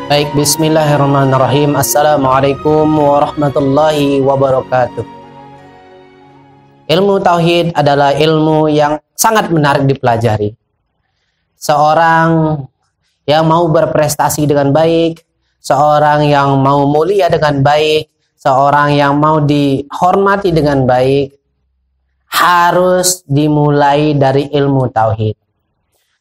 Baik, bismillahirrahmanirrahim. Assalamualaikum warahmatullahi wabarakatuh. Ilmu tauhid adalah ilmu yang sangat menarik dipelajari. Seorang yang mau berprestasi dengan baik, seorang yang mau mulia dengan baik, seorang yang mau dihormati dengan baik, harus dimulai dari ilmu tauhid.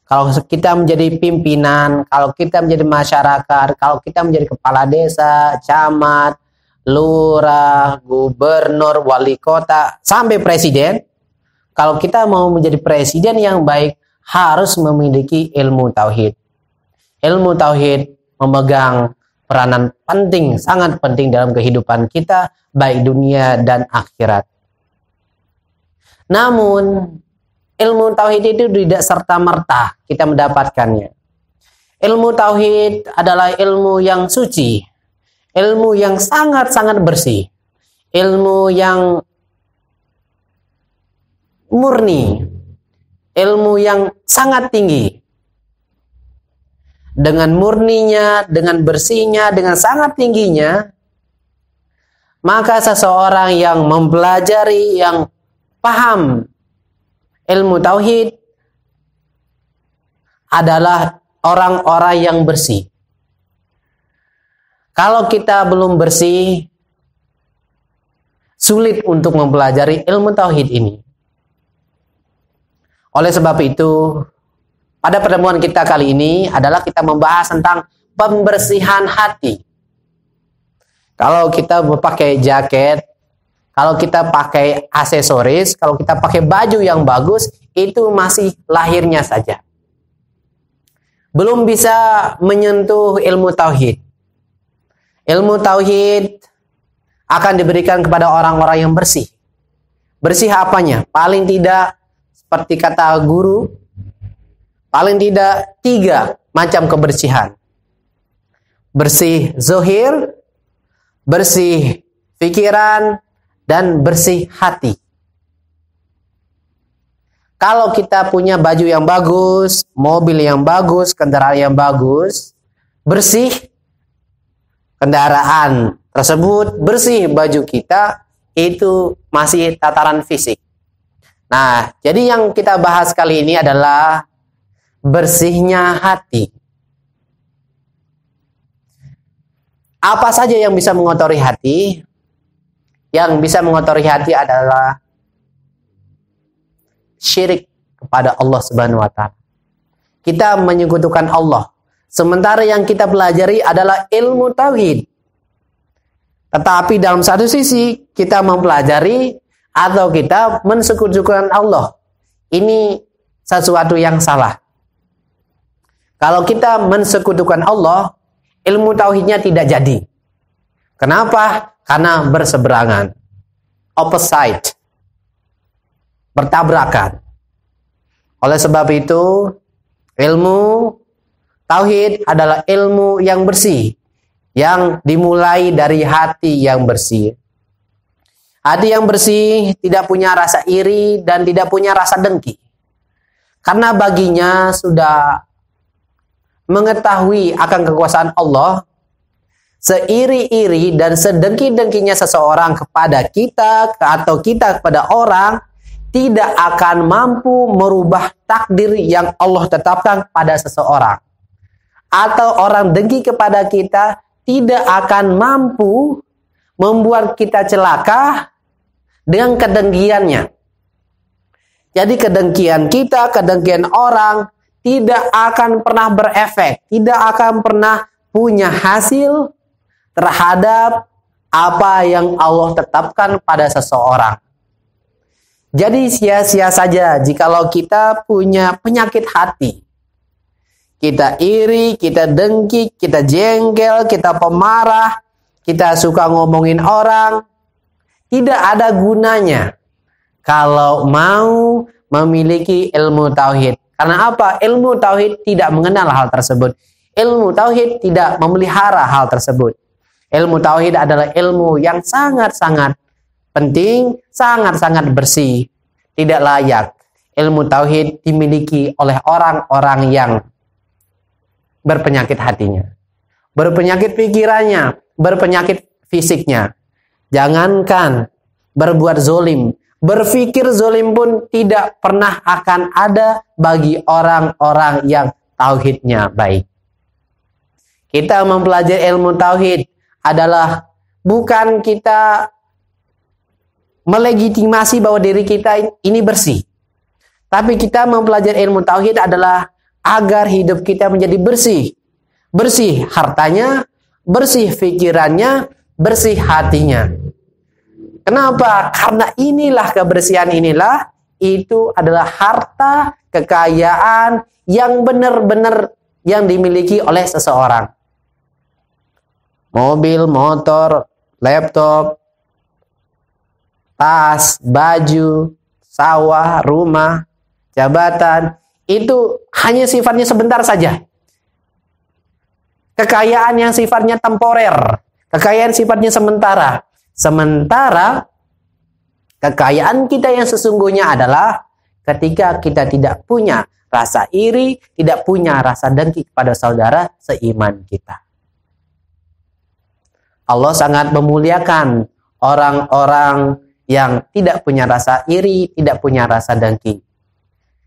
Kalau kita menjadi pimpinan, kalau kita menjadi masyarakat, kalau kita menjadi kepala desa, camat, lurah, gubernur, wali kota, sampai presiden, kalau kita mau menjadi presiden yang baik, harus memiliki ilmu tauhid. Ilmu tauhid memegang peranan penting, sangat penting dalam kehidupan kita, baik dunia dan akhirat. Namun, ilmu tauhid itu tidak serta-merta kita mendapatkannya. Ilmu tauhid adalah ilmu yang suci, ilmu yang sangat-sangat bersih, ilmu yang murni, ilmu yang sangat tinggi. Dengan murninya, dengan bersihnya, dengan sangat tingginya, maka seseorang yang mempelajari, yang paham ilmu tauhid adalah orang-orang yang bersih. Kalau kita belum bersih, sulit untuk mempelajari ilmu tauhid ini. Oleh sebab itu, pada pertemuan kita kali ini adalah kita membahas tentang pembersihan hati. Kalau kita pakai jaket, kalau kita pakai aksesoris, kalau kita pakai baju yang bagus, itu masih lahirnya saja. Belum bisa menyentuh ilmu tauhid. Ilmu tauhid akan diberikan kepada orang-orang yang bersih. Bersih apanya? Paling tidak, seperti kata guru, paling tidak 3 macam kebersihan. Bersih zahir, bersih pikiran, dan bersih hati. Kalau kita punya baju yang bagus, mobil yang bagus, kendaraan yang bagus, bersih kendaraan tersebut, bersih baju kita, itu masih tataran fisik. Nah, jadi yang kita bahas kali ini adalah bersihnya hati. Apa saja yang bisa mengotori hati? Yang bisa mengotori hati adalah syirik kepada Allah Subhanahu wa taala. Kita menyekutukan Allah. Sementara yang kita pelajari adalah ilmu tauhid. Tetapi dalam satu sisi kita mempelajari atau kita mensekutukan Allah. Ini sesuatu yang salah. Kalau kita mensekutukan Allah, ilmu tauhidnya tidak jadi. Kenapa? Karena berseberangan, opposite, bertabrakan. Oleh sebab itu, ilmu tauhid adalah ilmu yang bersih, yang dimulai dari hati yang bersih. Hati yang bersih tidak punya rasa iri dan tidak punya rasa dengki. Karena baginya sudah mengetahui akan kekuasaan Allah, seiri-iri dan sedengki-dengkinya seseorang kepada kita atau kita kepada orang tidak akan mampu merubah takdir yang Allah tetapkan pada seseorang. Atau orang dengki kepada kita tidak akan mampu membuat kita celaka dengan kedengkiannya. Jadi kedengkian kita, kedengkian orang tidak akan pernah berefek, tidak akan pernah punya hasil terhadap apa yang Allah tetapkan pada seseorang. Jadi sia-sia saja jikalau kita punya penyakit hati. Kita iri, kita dengki, kita jengkel, kita pemarah, kita suka ngomongin orang. Tidak ada gunanya kalau mau memiliki ilmu tauhid. Karena apa? Ilmu tauhid tidak mengenal hal tersebut. Ilmu tauhid tidak memelihara hal tersebut. Ilmu tauhid adalah ilmu yang sangat-sangat penting, sangat-sangat bersih. Tidak layak ilmu tauhid dimiliki oleh orang-orang yang berpenyakit hatinya. berpenyakit pikirannya, berpenyakit fisiknya. Jangankan berbuat zolim, berpikir zolim pun tidak pernah akan ada bagi orang-orang yang tauhidnya baik. Kita mempelajari ilmu tauhid adalah bukan kita melegitimasi bahwa diri kita ini bersih. Tapi kita mempelajari ilmu tauhid adalah agar hidup kita menjadi bersih. Bersih hartanya, bersih pikirannya, bersih hatinya. Kenapa? Karena inilah kebersihan inilah itu adalah harta, kekayaan yang benar-benar yang dimiliki oleh seseorang. Mobil, motor, laptop, tas, baju, sawah, rumah, jabatan, itu hanya sifatnya sebentar saja. Kekayaan yang sifatnya temporer, kekayaan sifatnya sementara. Sementara kekayaan kita yang sesungguhnya adalah ketika kita tidak punya rasa iri, tidak punya rasa dengki kepada saudara seiman kita. Allah sangat memuliakan orang-orang yang tidak punya rasa iri, tidak punya rasa dengki.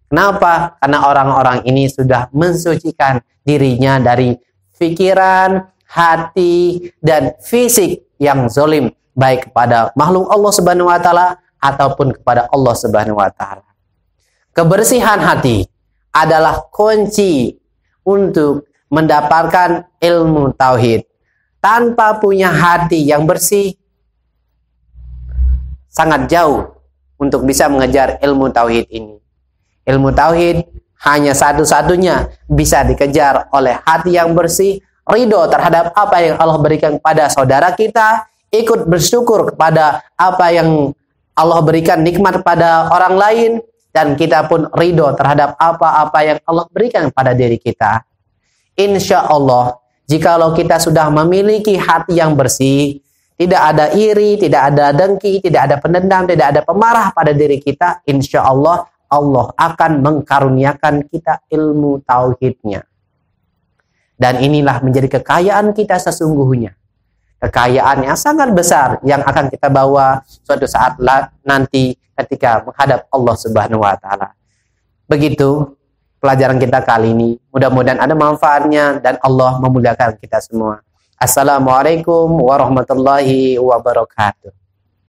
Kenapa? Karena orang-orang ini sudah mensucikan dirinya dari pikiran, hati, dan fisik yang zalim, baik kepada makhluk Allah Subhanahu wa taala ataupun kepada Allah Subhanahu wa taala. Kebersihan hati adalah kunci untuk mendapatkan ilmu tauhid. Tanpa punya hati yang bersih, sangat jauh untuk bisa mengejar ilmu tauhid ini. Ilmu tauhid hanya satu-satunya bisa dikejar oleh hati yang bersih, ridho terhadap apa yang Allah berikan kepada saudara kita, ikut bersyukur kepada apa yang Allah berikan nikmat pada orang lain, dan kita pun ridho terhadap apa-apa yang Allah berikan pada diri kita. Insya Allah, jikalau kita sudah memiliki hati yang bersih, tidak ada iri, tidak ada dengki, tidak ada pendendam, tidak ada pemarah pada diri kita, insya Allah, Allah akan mengkaruniakan kita ilmu tauhidnya. Dan inilah menjadi kekayaan kita sesungguhnya. Kekayaan yang sangat besar yang akan kita bawa suatu saat nanti ketika menghadap Allah Subhanahu wa taala. Begitu pelajaran kita kali ini. Mudah-mudahan ada manfaatnya dan Allah memuliakan kita semua. Assalamualaikum warahmatullahi wabarakatuh.